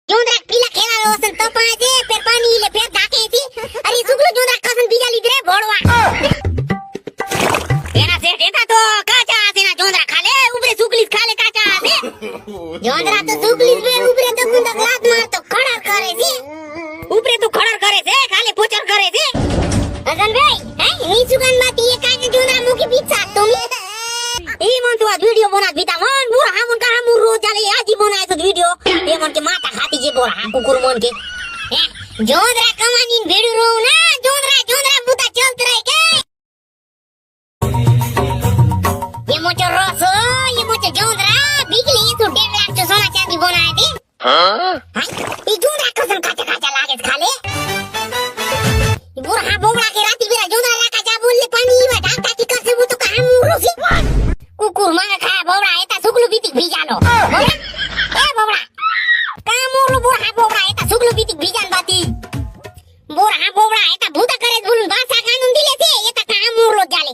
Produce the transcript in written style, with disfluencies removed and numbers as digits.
जोंदरा पीला खेला वसन तो पाजे फिर पानी ले फिर धाके थी अरे सुगलो जोंदरा कसन बीजा लीध रे भोड़वा एना से देता तो काचा आसे ना जोंदरा खाले ऊपरे सुगलीस खाले काचा आसे जोंदरा तो सुगलीस बे ऊपरे तो कुंदा लात मार तो खड़र करे थी ऊपरे तो खड़र करे थे खाले पोचर करे थे अजन भाई हैं नी सुगन बात ये काचे जोंदरा मुकी पीछा तुमी ई मन तो आज वीडियो बना बीता मन बुरा हमन का हम रोज जाले आज ही बनाए तो वीडियो ये मन के माता खाती जे बोरा कुकुर मन के जोंदरा कमानी वीडियो रो ना जोंदरा जोंदरा बुता चलत रहे के ये मोचो रोसो ये मोचो जोंदरा बिजली ये तो 1.5 लाख तो सोना चांदी बनाए थी हां ये जोंदरा कसम काचा काचा लागे खाले ये बुरा बोबड़ा के राती बेरा जोंदरा ला काचा बोल ले पानी में ढाका की कर से वो तो कहां मुरो सी कुकुर मांगा खा बोबड़ा एता सुगलु बीती भीजानो बोबड़ा ए बोबड़ा का मोरो बुरा बोबड़ा एता सुगलु बीती भीजान बाती बुरा बोबड़ा एता भूता करे बोलून भाषा कानून दिले थे एता का मोरो जाले